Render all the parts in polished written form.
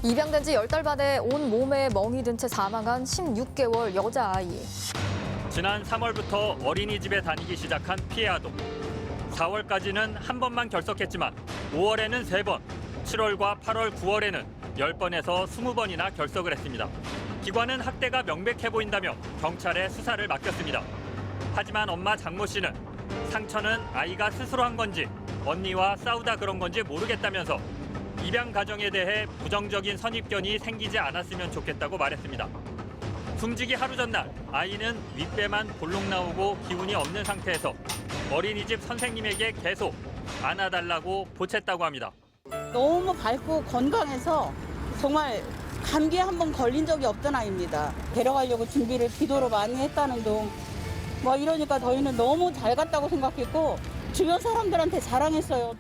입양된 지 10달 만에 온 몸에 멍이 든 채 사망한 16개월 여자아이. 지난 3월부터 어린이집에 다니기 시작한 피해 아동. 4월까지는 한 번만 결석했지만 5월에는 3번, 7월과 8월, 9월에는 10번에서 20번이나 결석을 했습니다. 기관은 학대가 명백해 보인다며 경찰에 수사를 맡겼습니다. 하지만 엄마 장모 씨는 상처는 아이가 스스로 한 건지 언니와 싸우다 그런 건지 모르겠다면서 입양 가정에 대해 부정적인 선입견이 생기지 않았으면 좋겠다고 말했습니다. 숨지기 하루 전날 아이는 윗배만 볼록 나오고 기운이 없는 상태에서 어린이집 선생님에게 계속 안아달라고 보챘다고 합니다. 너무 밝고 건강해서 정말 감기에 한 번 걸린 적이 없던 아이입니다. 데려가려고 준비를 기도로 많이 했다는 둥. 이러니까 저희는 너무 잘 갔다고 생각했고 주변 사람들한테 자랑했어요.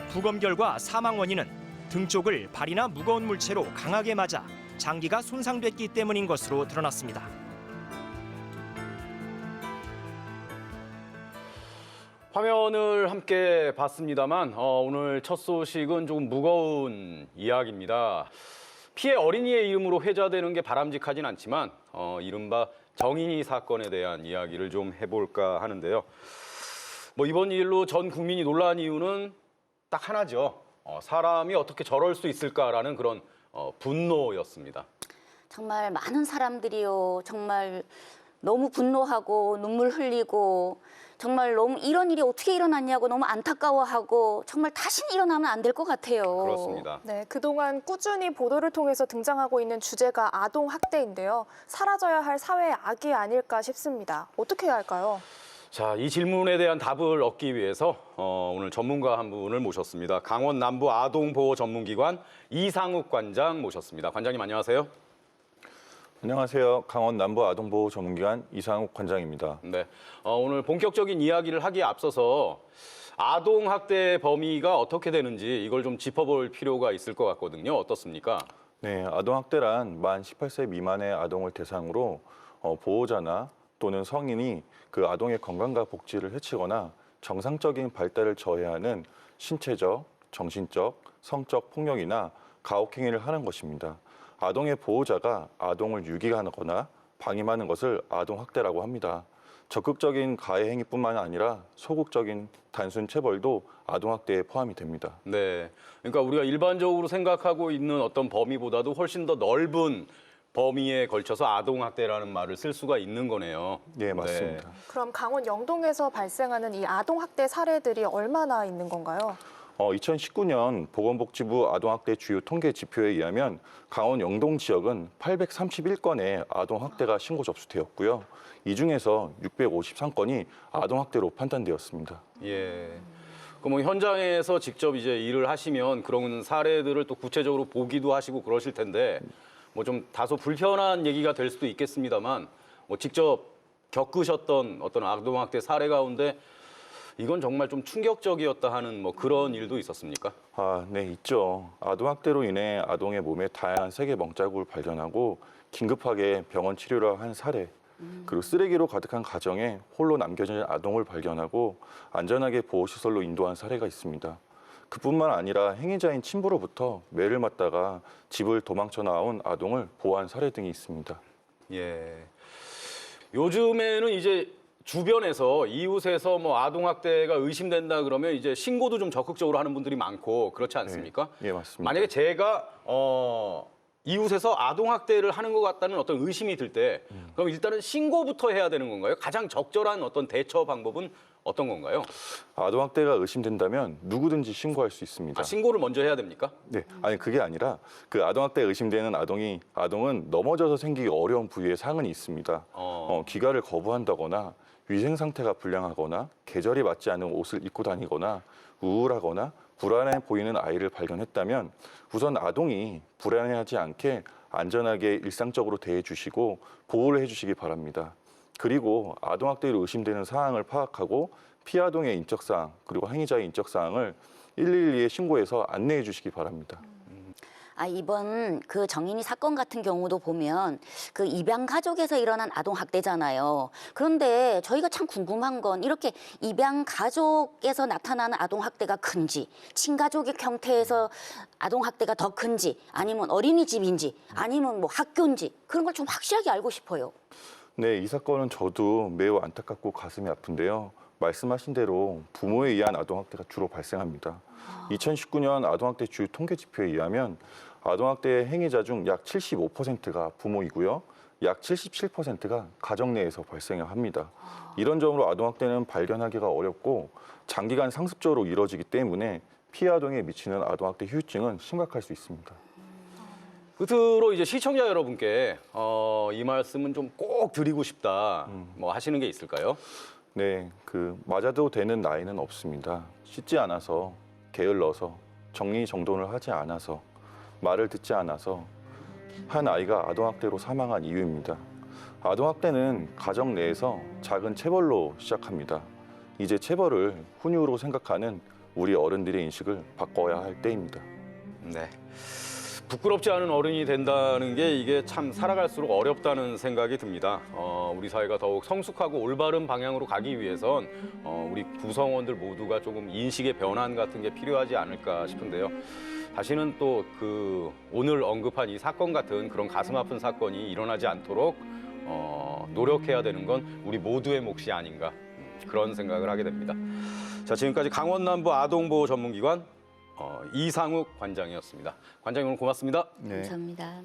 부검 결과 사망 원인은 등 쪽을 발이나 무거운 물체로 강하게 맞아 장기가 손상됐기 때문인 것으로 드러났습니다. 화면을 함께 봤습니다만 오늘 첫 소식은 조금 무거운 이야기입니다. 피해 어린이의 이름으로 회자되는 게 바람직하진 않지만 이른바 정인이 사건에 대한 이야기를 좀 해볼까 하는데요. 이번 일로 전 국민이 놀란 이유는 딱 하나죠. 사람이 어떻게 저럴 수 있을까라는 그런 분노였습니다. 정말 많은 사람들이요. 정말 너무 분노하고 눈물 흘리고 정말 너무 이런 일이 어떻게 일어났냐고 너무 안타까워하고 정말 다시는 일어나면 안 될 것 같아요. 그렇습니다. 네, 그동안 꾸준히 보도를 통해서 등장하고 있는 주제가 아동 학대인데요. 사라져야 할 사회의 악이 아닐까 싶습니다. 어떻게 해야 할까요? 자, 이 질문에 대한 답을 얻기 위해서 오늘 전문가 한 분을 모셨습니다. 강원 남부 아동보호 전문기관 이상욱 관장 모셨습니다. 관장님 안녕하세요. 안녕하세요. 강원 남부 아동보호 전문기관 이상욱 관장입니다. 네, 오늘 본격적인 이야기를 하기에 앞서서 아동학대 범위가 어떻게 되는지 이걸 좀 짚어볼 필요가 있을 것 같거든요. 어떻습니까? 네, 아동학대란 만 18세 미만의 아동을 대상으로 보호자나 또는 성인이 그 아동의 건강과 복지를 해치거나 정상적인 발달을 저해하는 신체적, 정신적, 성적 폭력이나 가혹행위를 하는 것입니다. 아동의 보호자가 아동을 유기하거나 방임하는 것을 아동학대라고 합니다. 적극적인 가해 행위뿐만 아니라 소극적인 단순 체벌도 아동학대에 포함이 됩니다. 네, 그러니까 우리가 일반적으로 생각하고 있는 어떤 범위보다도 훨씬 더 넓은 범위에 걸쳐서 아동학대라는 말을 쓸 수가 있는 거네요. 네, 맞습니다. 네. 그럼 강원 영동에서 발생하는 이 아동 학대 사례들이 얼마나 있는 건가요? 2019년 보건복지부 아동학대 주요 통계 지표에 의하면 강원 영동 지역은 831건의 아동학대가 신고 접수되었고요. 이 중에서 653건이 아동학대로 판단되었습니다. 예. 그럼 현장에서 직접 이제 일을 하시면 그런 사례들을 또 구체적으로 보기도 하시고 그러실 텐데 좀 다소 불편한 얘기가 될 수도 있겠습니다만 직접 겪으셨던 어떤 아동학대 사례 가운데 이건 정말 좀 충격적이었다 하는 그런 일도 있었습니까? 네, 있죠. 아동학대로 인해 아동의 몸에 다양한 세계 멍자국을 발견하고 긴급하게 병원 치료를 한 사례, 그리고 쓰레기로 가득한 가정에 홀로 남겨진 아동을 발견하고 안전하게 보호시설로 인도한 사례가 있습니다. 그뿐만 아니라 행위자인 친부로부터 매를 맞다가 집을 도망쳐 나온 아동을 보호한 사례 등이 있습니다. 예. 요즘에는 이제 주변에서 이웃에서 아동학대가 의심된다 그러면 이제 신고도 좀 적극적으로 하는 분들이 많고 그렇지 않습니까? 네, 예, 맞습니다. 만약에 제가 이웃에서 아동학대를 하는 것 같다는 어떤 의심이 들 때 그럼 일단은 신고부터 해야 되는 건가요? 가장 적절한 어떤 대처 방법은 어떤 건가요? 아동학대가 의심된다면 누구든지 신고할 수 있습니다. 신고를 먼저 해야 됩니까? 네, 아니 그게 아니라 그 아동학대 의심되는 아동은 넘어져서 생기기 어려운 부위에 상흔이 있습니다. 귀가를 거부한다거나 위생 상태가 불량하거나 계절이 맞지 않은 옷을 입고 다니거나 우울하거나 불안해 보이는 아이를 발견했다면 우선 아동이 불안해하지 않게 안전하게 일상적으로 대해주시고 보호를 해주시기 바랍니다. 그리고 아동학대로 의심되는 사항을 파악하고 피아동의 인적사항 그리고 행위자의 인적사항을 112에 신고해서 안내해 주시기 바랍니다. 이번 그 정인이 사건 같은 경우도 보면 그 입양 가족에서 일어난 아동 학대잖아요. 그런데 저희가 참 궁금한 건 이렇게 입양 가족에서 나타나는 아동 학대가 큰지, 친가족의 형태에서 아동 학대가 더 큰지, 아니면 어린이집인지, 아니면 뭐 학교인지 그런 걸 좀 확실하게 알고 싶어요. 네, 이 사건은 저도 매우 안타깝고 가슴이 아픈데요. 말씀하신 대로 부모에 의한 아동학대가 주로 발생합니다. 2019년 아동학대 주요 통계지표에 의하면 아동학대 행위자 중 약 75%가 부모이고요. 약 77%가 가정 내에서 발생을 합니다. 이런 점으로 아동학대는 발견하기가 어렵고 장기간 상습적으로 이뤄지기 때문에 피해 아동에 미치는 아동학대 후유증은 심각할 수 있습니다. 끝으로 이제 시청자 여러분께 이 말씀은 좀 꼭 드리고 싶다. 뭐 하시는 게 있을까요? 네, 맞아도 되는 나이는 없습니다. 씻지 않아서, 게을러서, 정리정돈을 하지 않아서, 말을 듣지 않아서 한 아이가 아동학대로 사망한 이유입니다. 아동학대는 가정 내에서 작은 체벌로 시작합니다. 이제 체벌을 훈육으로 생각하는 우리 어른들의 인식을 바꿔야 할 때입니다. 네. 부끄럽지 않은 어른이 된다는 게 이게 참 살아갈수록 어렵다는 생각이 듭니다. 우리 사회가 더욱 성숙하고 올바른 방향으로 가기 위해선 우리 구성원들 모두가 조금 인식의 변환 같은 게 필요하지 않을까 싶은데요. 다시는 또 오늘 언급한 이 사건 같은 그런 가슴 아픈 사건이 일어나지 않도록 노력해야 되는 건 우리 모두의 몫이 아닌가 그런 생각을 하게 됩니다. 자, 지금까지 강원남부 아동보호 전문기관 이상욱 관장이었습니다. 관장님 오늘 고맙습니다. 네. 감사합니다.